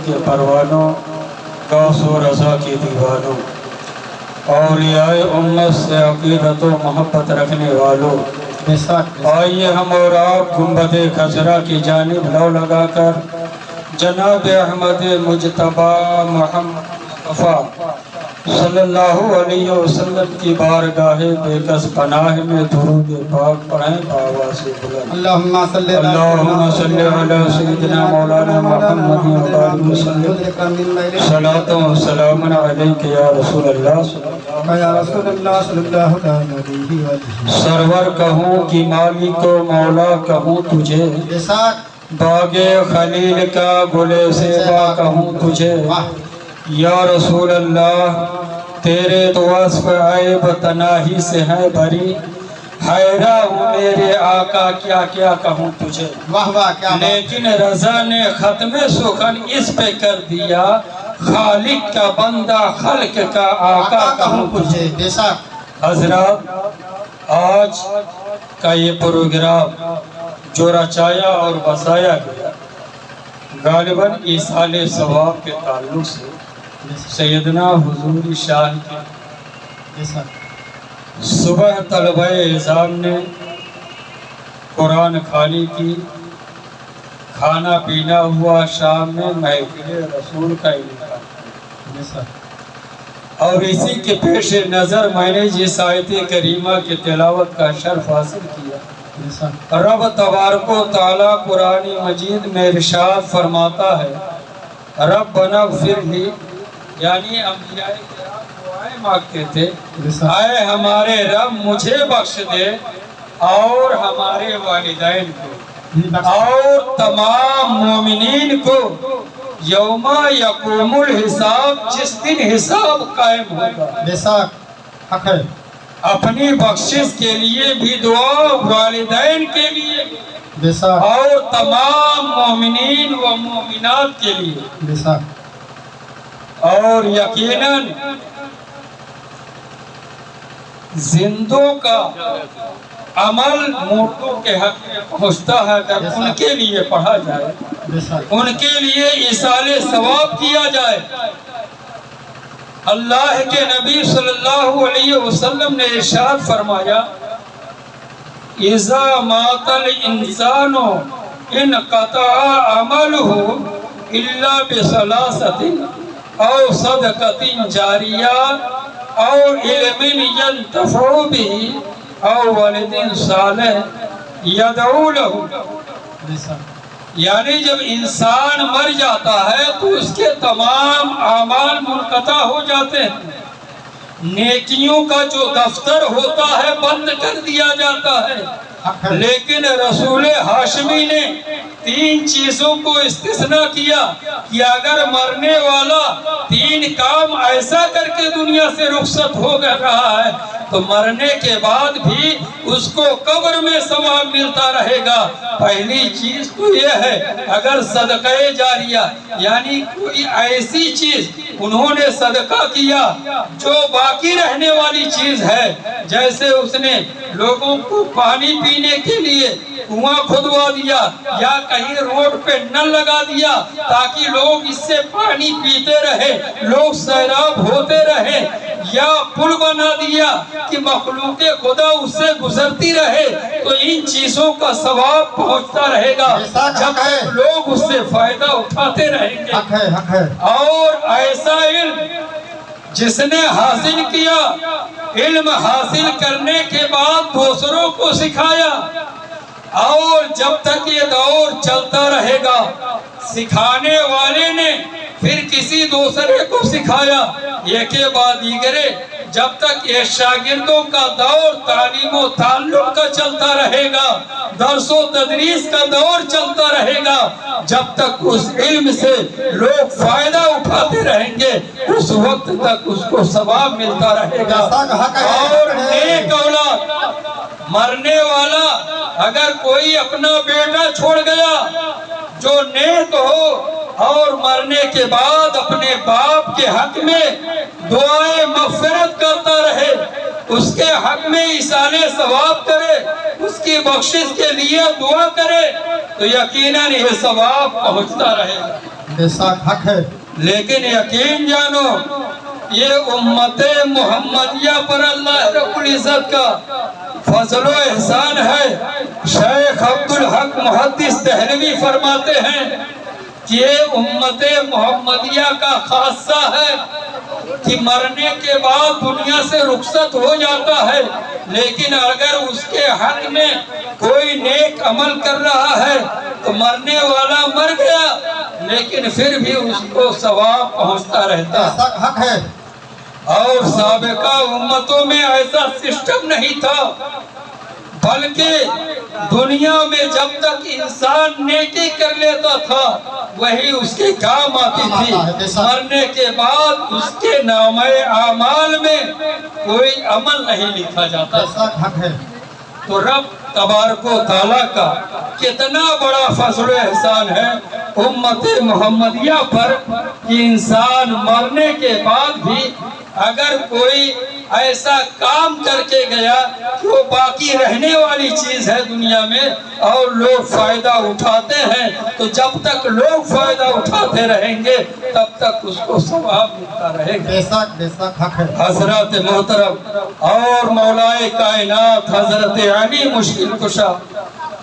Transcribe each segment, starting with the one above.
کے پروانوں، غوث و رضا کے دیوانوں، اولیاء امت سے عقیدت و محبت رکھنے والوں، آئیے ہم اور آپ گنبد خضرا کی جانب لو لگا کر جناب احمد مجتبی محمد مصطفیٰ صلی اللہ علیہ وسلم کی بارگاہ بے کس پناہ میں درود پاک پڑھیں بآواز بلند۔ اللہم صلی علی سیدنا مولانا محمد وبارک وسلم، صلاۃ و سلام علیک یا رسول اللہ صلی اللہ علیہ وسلم۔ سرور کہوں کہ مالک و مولا کہوں تجھے، باغ خلیل کا گل زیبا کہوں تجھے، یا رسول اللہ تیرے تو وصف عیب تناہی سے ہے بھری، حیرہ ہوں میرے آقا کیا کیا کہوں تجھے، لیکن رضا نے ختم سخن اس پہ کر دیا، خالق کا بندہ خلق کا آقا کہوں تجھے۔ حضرات آج کا یہ پروگرام جو رچایا اور بسایا گیا غالباً ایصال ثواب کے تعلق سے سیدنا حضور شاہ کی صبح طلبہ اعظام نے قرآن خوانی کی، کھانا پینا ہوا، شام میں محفل رسول کا انعقاد، اور اسی کے پیش نظر میں نے جس آیت کریمہ کی تلاوت کا شرف حاصل کیا، رب تبارک و تعالیٰ قرآن مجید میں ارشاد فرماتا ہے، ربنا اغفر لی، یعنی انبیاء کرام دعائیں مانگتے تھے، اے ہمارے رب مجھے بخش دے اور ہمارے والدین کو اور تمام مومنین کو، یوم یقوم الحساب، جس دن حساب قائم ہوگا، اپنی بخشش کے لیے بھی دعا، والدین کے لیے اور تمام مومنین و مومنات کے لیے، اور یقیناً زندوں کا عمل مردوں کے حق میں پہنچتا ہے، اگر ان کے لیے پڑھا جائے، ان کے لیے ایصال ثواب کیا جائے۔ اللہ کے نبی صلی اللہ علیہ وسلم نے ارشاد فرمایا، اذا مات الانسان انقطع عمله الا بثلاثۃ او صدقۃ جاریہ او علم ينتفع به او ولد صالح يدعو له، یعنی جب انسان مر جاتا ہے تو اس کے تمام اعمال منقطع ہو جاتے ہیں، نیکیوں کا جو دفتر ہوتا ہے بند کر دیا جاتا ہے، لیکن رسول ہاشمی نے تین چیزوں کو استثناء کیا کہ اگر مرنے والا تین کام ایسا کر کے دنیا سے رخصت ہو رہا ہے تو مرنے کے بعد بھی اس کو قبر میں ثواب ملتا رہے گا۔ پہلی چیز تو یہ ہے، اگر صدقہ جاریہ یعنی کوئی ایسی چیز انہوں نے صدقہ کیا جو باقی رہنے والی چیز ہے، جیسے اس نے لوگوں کو پانی پینے کے لیے کنواں کھدوا دیا یا کہیں روڈ پہ نل لگا دیا تاکہ لوگ اس سے پانی پیتے رہے، لوگ سیراب ہوتے رہے، یا پل بنا دیا کہ مخلوق خدا اس سے گزرتی رہے، تو ان چیزوں کا ثواب پہنچتا رہے گا جب تک لوگ اس سے فائدہ اٹھاتے رہیں گے۔ اور ایسا علم جس نے حاصل کیا، علم حاصل کرنے کے بعد دوسروں کو سکھایا، اور جب تک یہ دور چلتا رہے گا، سکھانے والے نے پھر کسی دوسرے کو سکھایا، ایک کے بعد دیگرے، جب تک یہ شاگردوں کا دور تعلیم و تعلم کا چلتا رہے گا، درس و تدریس کا دور چلتا رہے گا، جب تک اس علم سے لوگ فائدہ اٹھاتے رہیں گے، اس وقت تک اس کو ثواب ملتا رہے گا۔ اور نیک اولاد، مرنے والا اگر کوئی اپنا بیٹا چھوڑ گیا جو نیک ہو اور مرنے کے بعد اپنے باپ کے حق میں دعائیں مغفرت کرتا رہے، اس کے حق میں ایصال ثواب کرے، اس کی بخشش کے لیے دعا کرے، تو یقیناً یہ ثواب پہنچتا رہے گا۔ بے شک حق ہے لیکن یقین جانو یہ امت محمدیہ پر اللہ رب العزت کا فضل و احسان ہے۔ شیخ عبدالحق محدث دہلوی فرماتے ہیں کہ یہ امت محمدیہ کا خاصہ ہے کہ مرنے کے بعد دنیا سے رخصت ہو جاتا ہے، لیکن اگر اس کے حق میں کوئی نیک عمل کر رہا ہے تو مرنے والا مر گیا لیکن پھر بھی اس کو ثواب پہنچتا رہتا بے شک حق ہے اور سابقہ امتوں میں ایسا سسٹم نہیں تھا، بلکہ دنیا میں جب تک انسان نیکی کر لیتا تھا وہی اس کے کام آتی تھی، مرنے کے بعد اس کے نامہ اعمال میں کوئی عمل نہیں لکھا جاتا۔ بے شک حق ہے تو رب تبارک و تعالیٰ کا کتنا بڑا فضل و احسان ہے امت محمدیہ پر کہ انسان مرنے کے بعد بھی اگر کوئی ایسا کام کر کے گیا کہ وہ باقی رہنے والی چیز ہے دنیا میں اور لوگ فائدہ اٹھاتے ہیں، تو جب تک لوگ فائدہ اٹھاتے رہیں گے تب تک اس کو ثواب ملتا رہے گا۔ بے شک حق ہے حضرت محترم اور مولائے کائنات حضرت علی مشکل کشا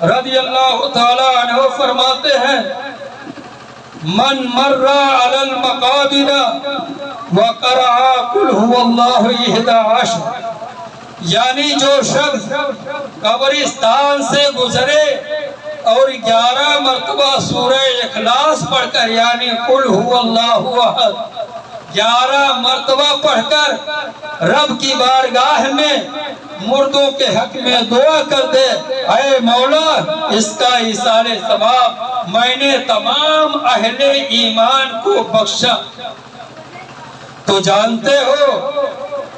رضی اللہ تعالی عنہ فرماتے ہیں من مر علی المقابر وقرأ قل هو اللہ 11، یعنی جو شخص قبرستان سے گزرے اور 11 مرتبہ سورہ اخلاص پڑھ کر یعنی قل هو اللہ احد 11 مرتبہ پڑھ کر رب کی بارگاہ میں مردوں کے حق میں دعا کر دے، اے مولا اس کا ایصال ثواب میں نے تمام اہل ایمان کو بخشا۔ تو جانتے ہو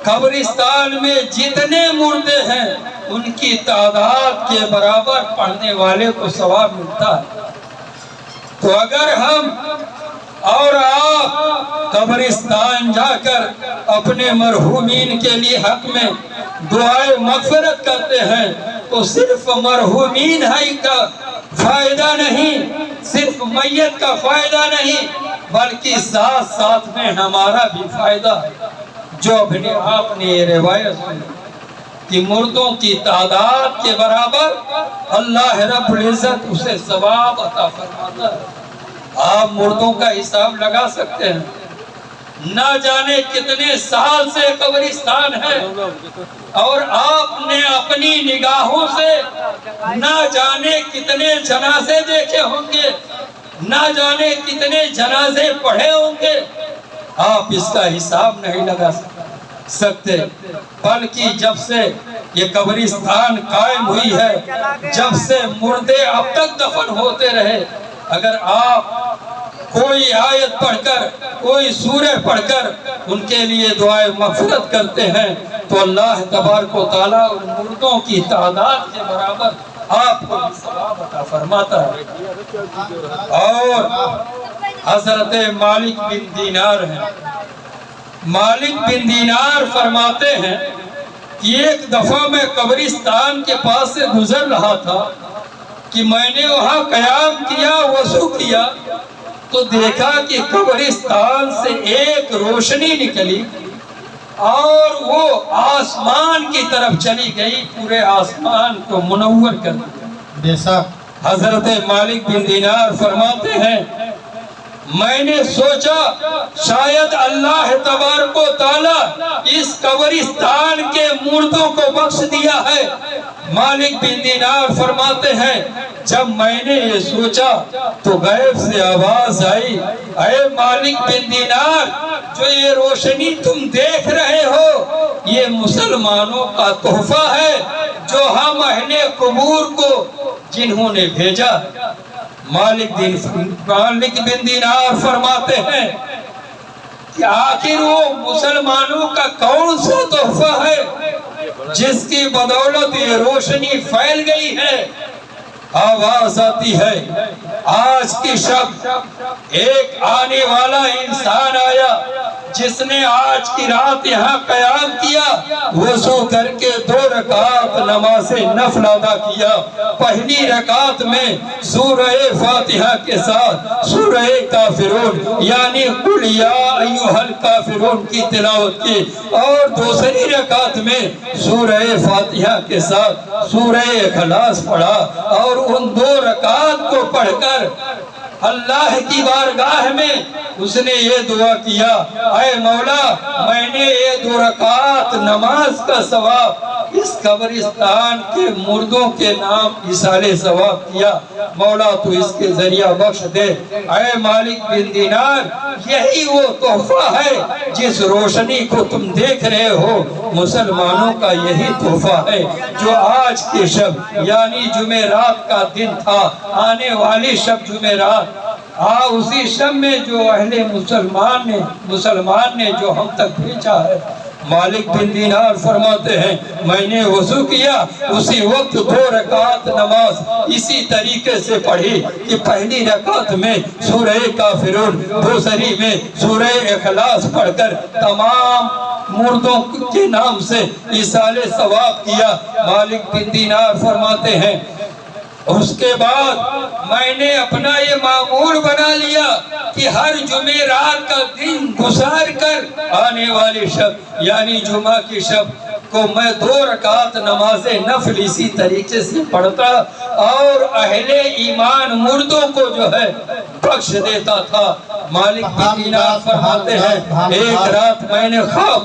قبرستان میں جتنے مردے ہیں ان کی تعداد کے برابر پڑھنے والے کو ثواب ملتا ہے۔ تو اگر ہم اور آپ قبرستان جا کر اپنے مرحومین کے لیے حق میں دعائے مغفرت کرتے ہیں تو صرف مرحومین ہی کا فائدہ نہیں، صرف میت کا فائدہ نہیں، بلکہ ساتھ ساتھ میں ہمارا بھی فائدہ ہے۔ جو اپنے آپ نے یہ روایت سنی کہ مردوں کی تعداد کے برابر اللہ رب العزت اسے ثواب عطا فرماتا ہے۔ آپ مردوں کا حساب لگا سکتے ہیں، نہ جانے کتنے سال سے قبرستان ہے اور آپ نے اپنی نگاہوں سے نہ جانے کتنے جنازے دیکھے ہوں گے، نہ جانے کتنے جنازے پڑھے ہوں گے، آپ اس کا حساب نہیں لگا سکتے۔ بلکہ جب سے یہ قبرستان قائم ہوئی ہے، جب سے مردے اب تک دفن ہوتے رہے، اگر آپ کوئی آیت پڑھ کر کوئی سورہ پڑھ کر ان کے لیے دعائے مغفرت کرتے ہیں تو اللہ تبارک و تعالیٰ ان مردوں کی تعداد کے برابر آپ کو بھی ثواب عطا فرماتا ہے۔ اور حضرت مالک بن دینار ہیں، مالک بن دینار فرماتے ہیں کہ ایک دفعہ میں قبرستان کے پاس سے گزر رہا تھا کہ میں نے وہاں قیام کیا، وضو کیا تو دیکھا کہ قبرستان سے ایک روشنی نکلی اور وہ آسمان کی طرف چلی گئی، پورے آسمان کو منور کر دیا۔ بے شک حضرت مالک بن دینار فرماتے ہیں میں نے سوچا شاید اللہ تبارک و تعالی اس قبرستان کے مردوں کو بخش دیا ہے۔ مالک بن دینار فرماتے ہیں جب میں نے یہ سوچا تو غیب سے آواز آئی، اے مالک بن دینار جو یہ روشنی تم دیکھ رہے ہو یہ مسلمانوں کا تحفہ ہے جو ہم اہل قبور کو جنہوں نے بھیجا۔ مالک بن دینار فرماتے ہیں کہ آخر وہ مسلمانوں کا کون سا تحفہ ہے جس کی بدولت یہ روشنی پھیل گئی ہے۔ آواز آتی ہے آج کی شب ایک آنے والا انسان آیا جس نے آج کی رات یہاں قیام کیا وضو کر کے 2 رکعت نماز نفل ادا کیا. پہلی رکعت میں سورہ فاتحہ کے ساتھ سورہ کافرون یعنی قل یا ایھا الکافرون کی تلاوت کی اور دوسری رکعت میں سورہ فاتحہ کے ساتھ سورہ اخلاص پڑھا اور ان 2 رکعت کو پڑھ کر اللہ کی بارگاہ میں اس نے یہ دعا کیا اے مولا میں نے یہ 2 رکعت نماز کا ثواب اس قبرستان کے مردوں کے نام ایصال ثواب کیا. مولا تو اس کے ذریعہ بخش دے. اے مالک بن دینار یہی وہ تحفہ ہے جس روشنی کو تم دیکھ رہے ہو مسلمانوں کا یہی تحفہ ہے جو آج کے شب یعنی جمعرات کا دن تھا آنے والی شب جمعرات اسی شب میں جو اہل مسلمان نے جو ہم تک بھیجا ہے. مالک بن دینار فرماتے ہیں میں نے وضو کیا اسی وقت 2 رکعت نماز اسی طریقے سے پڑھی کہ پہلی رکعت میں سورہ کافرون دوسری میں سورہ اخلاص پڑھ کر تمام مردوں کے نام سے ایصال ثواب کیا. مالک بن دینار فرماتے ہیں اس کے بعد میں نے اپنا یہ معمول بنا لیا کہ ہر جمعرات کا دن گزار کر آنے والی شب یعنی جمعہ کی شب کو میں 2 رکعت نماز نفل اسی طریقے سے پڑھتا اور اہل ایمان مردوں کو جو ہے بخش دیتا تھا. مالک بن دینار فرماتے ہیں ایک رات میں نے خواب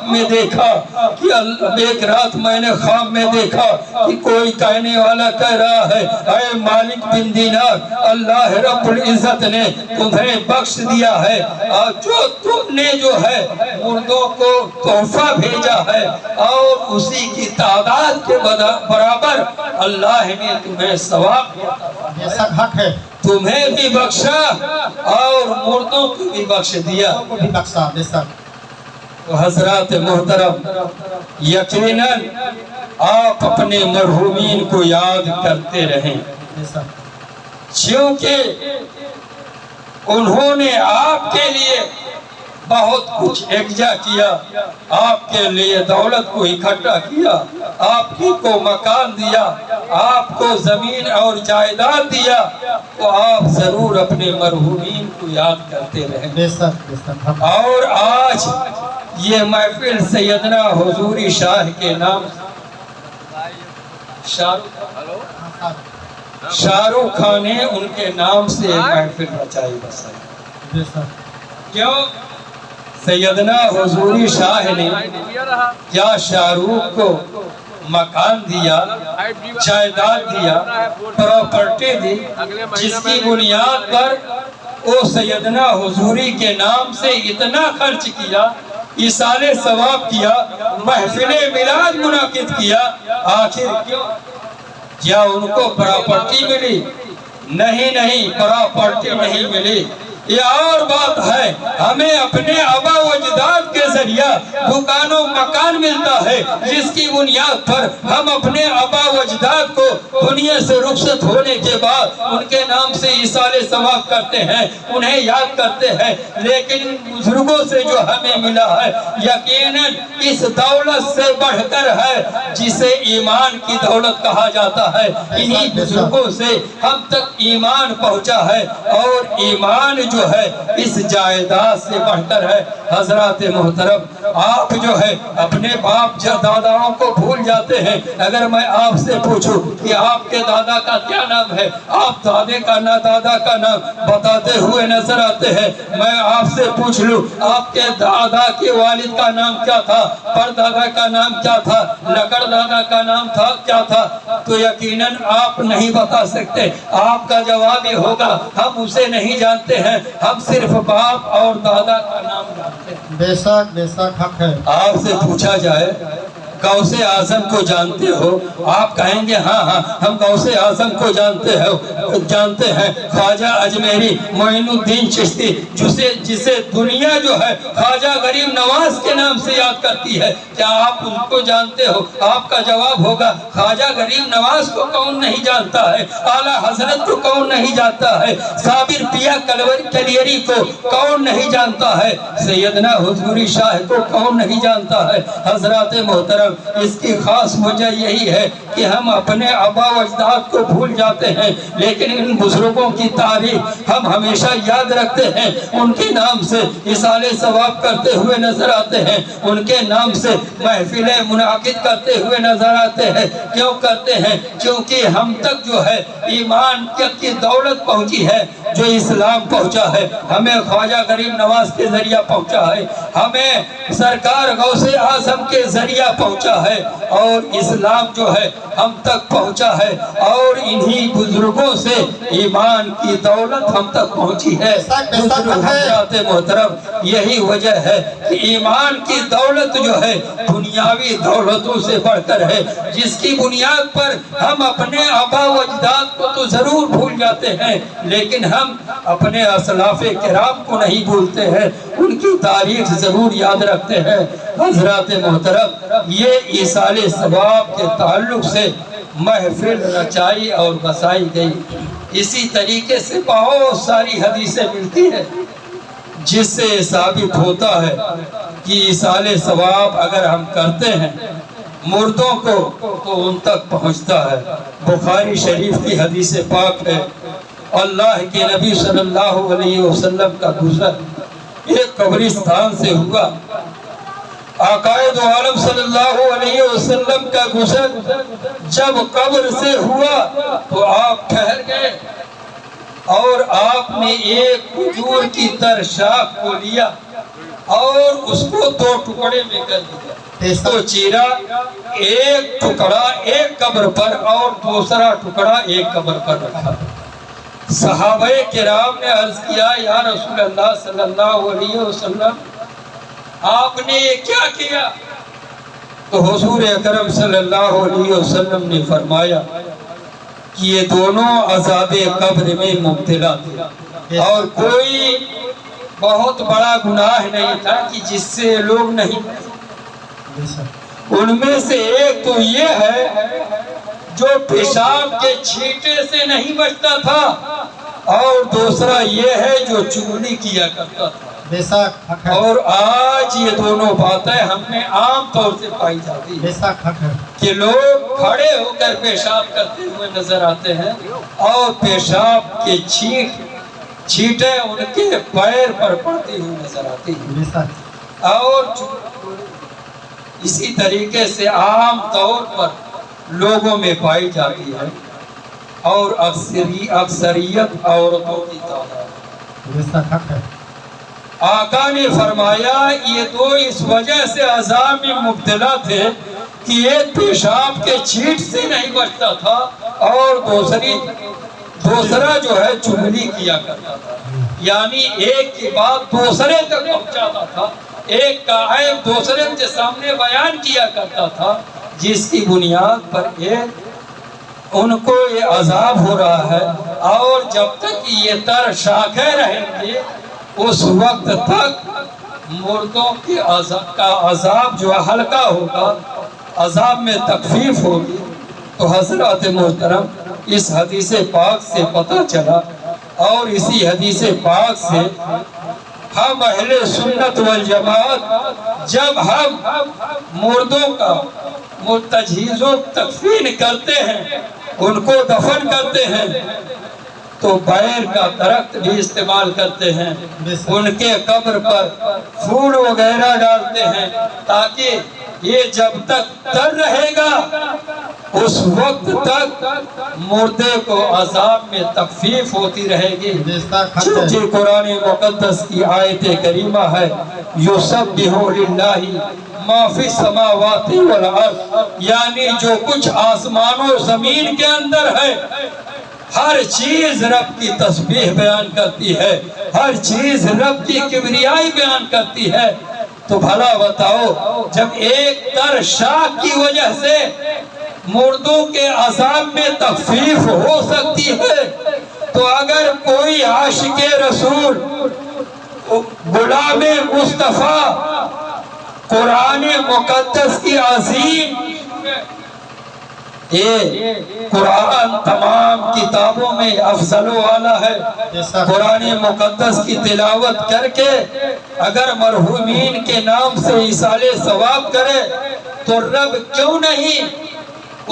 میں دیکھا کہ کوئی کہنے والا کہہ رہا ہے اے مالک بن دینار اللہ رب العزت نے تمہیں بخش دیا ہے اور جو تم نے جو ہے مردوں کو تحفہ بھیجا ہے اور اسی کی تعداد کے برابر اللہ نے تمہیں ثواب دیا. تمہیں بھی بخشا اور مردوں کو بھی بخش دیا. حضرات محترم یقیناً آپ اپنے مرحومین کو یاد کرتے رہیں کیونکہ انہوں نے آپ کے لیے بہت کچھ یکجا کیا آپ کے لیے دولت کو اکٹھا کیا آپ کو مکان دیا آپ کو زمین اور جائیداد دیا تو آپ ضرور اپنے مرحومین کو یاد کرتے رہیں. اور آج یہ محفل سیدنا حضوری شاہ کے نام شاہ رخ خان نے ان کے نام سے محفل رچائی بسائی. کیوں سیدنا حضوری شاہ نے کیا شاہ رخ کو مکان دیا جائیداد دیا پراپرٹی دی جس کی بنیاد پر وہ سیدنا حضوری کے نام سے اتنا خرچ کیا ایصال ثواب کیا محفل میلاد منعقد کیا. آخر کیوں کیا ان کو پراپرٹی ملی؟ نہیں پراپرٹی نہیں ملی. یہ اور بات ہے ہمیں اپنے آبا و اجداد کے ذریعہ دکان و مکان ملتا ہے جس کی بنیاد پر ہم اپنے آبا و اجداد کو دنیا سے رخصت ہونے کے بعد ان کے نام سے ایصال ثواب کرتے ہیں انہیں یاد کرتے ہیں. لیکن بزرگوں سے جو ہمیں ملا ہے یقیناً اس دولت سے بڑھ کر ہے جسے ایمان کی دولت کہا جاتا ہے. انہی بزرگوں سے ہم تک ایمان پہنچا ہے اور ایمان جو ہے اس جائیداد سے بڑھ کر ہے. حضرات محترم آپ جو ہے اپنے باپ داداؤں کو بھول جاتے ہیں. اگر میں آپ سے پوچھوں کہ آپ کے دادا کا کیا نام ہے آپ دادے کا نہ دادا کا نام بتاتے ہوئے نظر آتے ہیں. میں آپ سے پوچھ لوں آپ کے دادا کے والد کا نام کیا تھا پر دادا کا نام کیا تھا لکڑ دادا کا نام تھا کیا تھا تو یقیناً آپ نہیں بتا سکتے. آپ کا جواب یہ ہوگا ہم اسے نہیں جانتے ہیں ہم صرف باپ اور دادا کا نام جانتے ہیں. بے شک حق ہے. آپ سے پوچھا جائے غوث اعظم کو جانتے ہو؟ آپ کہیں گے ہاں ہاں ہم غوث اعظم کو جانتے ہیں، خواجہ اجمیری معین الدین چشتی، جسے دنیا جو ہے خواجہ غریب نواز کے نام سے یاد کرتی ہے، کیا آپ ان کو جانتے ہو؟ آپ کا جواب ہوگا خواجہ غریب نواز کو کون نہیں جانتا ہے، اعلیٰ حضرت کو کون نہیں جانتا ہے، صابر پیا کلیری کو کون نہیں جانتا ہے، سیدنا حضوری شاہ کو کون نہیں جانتا ہے۔ حضرات محترم، اس کی خاص وجہ یہی ہے کہ ہم اپنے آبا و اجداد کو بھول جاتے ہیں، لیکن ان بزرگوں کی تاریخ ہم ہمیشہ یاد رکھتے ہیں، ان کے نام سے اصالِ ثواب کرتے ہوئے نظر آتے ہیں، ان کے نام سے محفلیں منعقد کرتے ہوئے نظر آتے ہیں۔ کیوں کرتے ہیں؟ کیونکہ ہم تک جو ہے ایمان کی دولت پہنچی ہے، جو اسلام پہنچا ہے ہمیں خواجہ غریب نواز کے ذریعہ پہنچا ہے، ہمیں سرکار غوث اعظم کے ذریعہ پہنچا ہے، اور اسلام جو ہے ہم تک پہنچا ہے، اور انہی بزرگوں سے ایمان کی دولت ہم تک پہنچی ہے۔ حضرات محترم، یہی وجہ ہے کہ ایمان کی دولت جو ہے دنیاوی دولتوں سے بڑھ کر ہے، جس کی بنیاد پر ہم اپنے آبا و اجداد کو تو ضرور بھول جاتے ہیں، لیکن ہم اپنے اسلاف کرام کو نہیں بھولتے ہیں، ان کی تاریخ ضرور یاد رکھتے ہیں۔ حضرات محترم، یہ ایصال ثواب کے تعلق سے محفل رچائی اور بسائی گئی۔ اسی طریقے سے بہت ساری حدیثیں ملتی ہیں جس سے ثابت ہوتا ہے کہ ایصال ثواب اگر ہم کرتے ہیں مردوں کو تو ان تک پہنچتا ہے۔ بخاری شریف کی حدیث پاک ہے، اللہ کے نبی صلی اللہ علیہ وسلم کا گزر ایک قبرستان سے ہوا۔ آقائے دو عالم صلی اللہ علیہ وسلم کا گزر جب قبر سے ہوا تو آپ ٹھہر گئے، اور آپ نے ایک کھجور کی تر شاخ کو لیا اور اس کو دو ٹکڑے میں کر دیا، تو چیرا، ایک ٹکڑا ایک قبر پر اور دوسرا ٹکڑا ایک قبر پر رکھا۔ صحابہ کرام نے عرض کیا، یا رسول اللہ صلی اللہ علیہ وسلم، آپ نے یہ کیا کیا؟ تو حضور اکرم صلی اللہ علیہ وسلم نے فرمایا کہ یہ دونوں عذاب قبر میں مبتلا تھے، اور کوئی بہت بڑا گناہ نہیں تھا کہ جس سے لوگ نہیں، ان میں سے ایک تو یہ ہے جو پیشاب کے چھینٹے سے نہیں بچتا تھا، اور دوسرا یہ ہے جو چغلی کیا کرتا تھا۔ اور آج یہ دونوں باتیں ہم میں عام طور سے پائی جاتی ہیں کہ لوگ کھڑے ہو کر پیشاب کرتے ہوئے نظر آتے ہیں، اور پیشاب کے چھینٹیں ان کے پیر پر پڑتی ہوئی نظر آتی ہیں، اور اسی طریقے سے عام طور پر لوگوں میں پائی جاتی ہے، اور اکثریت عورتوں کی تعداد۔ آقا نے فرمایا یہ دو اس وجہ سے عذاب میں مبتلا تھے کہ ایک پیشاب کے چھینٹ سے نہیں بچتا تھا، اور دوسرا جو ہے چغلی کیا کرتا تھا، یعنی ایک کی بات دوسرے تک پہنچاتا تھا، ایک کا عیب دوسرے کے سامنے بیان کیا کرتا تھا، جس کی بنیاد پر ان کو یہ عذاب ہو رہا ہے، اور جب تک یہ تر شاخیں رہیں گے اس وقت تک مردوں کی کا عذاب جو ہلکا ہوگا، عذاب میں تخفیف ہوگی۔ تو حضرات محترم، اس حدیث پاک سے پتہ چلا، اور اسی حدیث پاک سے ہم اہل سنت والجماعت جب ہم مردوں کا تجہیز و تکفین کرتے ہیں، ان کو دفن کرتے ہیں، تو بیر کا درخت بھی استعمال کرتے ہیں، ان کے قبر پر پھول وغیرہ ڈالتے ہیں، تاکہ یہ جب تک تر رہے گا اس وقت تک مردے کو عذاب میں تخفیف ہوتی رہے گی۔ چونکہ قرآن مقدس کی آیت کریمہ ہے، یسبح للہ ما فی السماوات والارض، یعنی جو کچھ آسمان و زمین کے اندر ہے، ہر چیز رب کی تسبیح بیان کرتی ہے، ہر چیز رب کی کبریائی بیان کرتی ہے۔ تو بھلا بتاؤ جب ایک تر شاخ کی وجہ سے مردوں کے عذاب میں تخفیف ہو سکتی ہے، تو اگر کوئی عاشق رسول غلام مصطفیٰ قرآن مقدس کی عظیم یہ قرآن تمام کتابوں میں افضل و اعلیٰ ہے، قرآن مقدس کی تلاوت کر کے اگر مرحومین کے نام سے ایصال ثواب کرے تو رب کیوں نہیں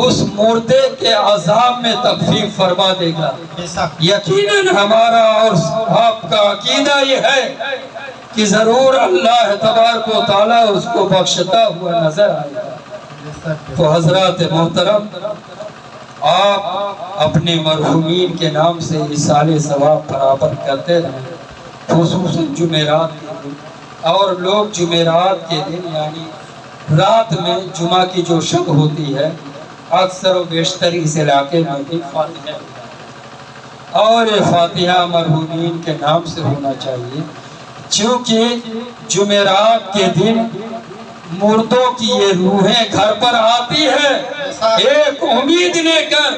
اس مردے کے عذاب میں تخفیف فرما دے گا۔ یقیناً ہمارا اور آپ کا عقیدہ یہ ہے کہ ضرور اللہ تبارک و تعالیٰ اس کو بخشتا ہوا نظر آئے گا۔ تو حضرات محترم، آپ اپنے مرحومین کے نام سے ایصال ثواب برابر کرتے رہیں، خصوصاً جمعرات کے دن، اور لوگ جمعرات کے دن یعنی رات میں جمعہ کی جو شب ہوتی ہے اکثر و بیشتر اس علاقے میں بھی فاتحہ اور فاتحہ مرحومین کے نام سے ہونا چاہیے، چونکہ جمعرات کے دن مردوں کی یہ روحیں گھر پر آتی ہے ایک امید لے کر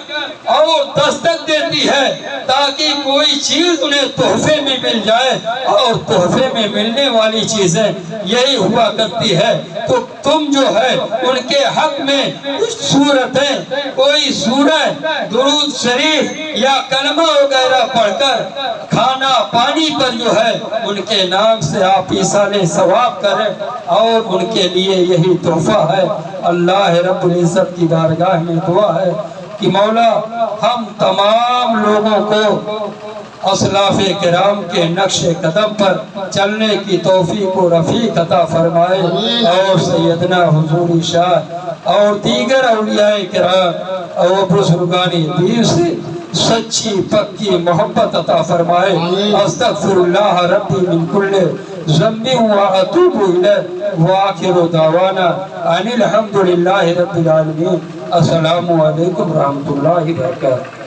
اور دستک دیتی ہے تاکہ کوئی چیز انہیں تحفے میں مل جائے، اور تحفے میں ملنے والی چیزیں یہی ہوا کرتی ہے۔ تو تم جو ہے ان کے حق میں کچھ صورتیں، کوئی سورہ درود شریف یا کلمہ وغیرہ پڑھ کر کھانا پانی پر جو ہے ان کے نام سے آپ ایصال ثواب کریں، اور ان کے لیے یہی تحفہ ہے۔ اللہ رب العزت کی بارگاہ میں دعا ہے کہ مولا ہم تمام لوگوں کو اسلاف کرام کے نقش قدم پر چلنے کی توفیق و رفیق عطا فرمائے، اور سیدنا حضور شاہ اور دیگر اولیاء کرام اور بزرگان دین سے سچی پکی محبت عطا فرمائے۔ استغفر اللہ ربی من کل ذنب واتوب الیہ، وآخر دعوانا ان الحمد للہ رب العالمین۔ السلام علیکم ورحمۃ اللہ وبرکاتہ۔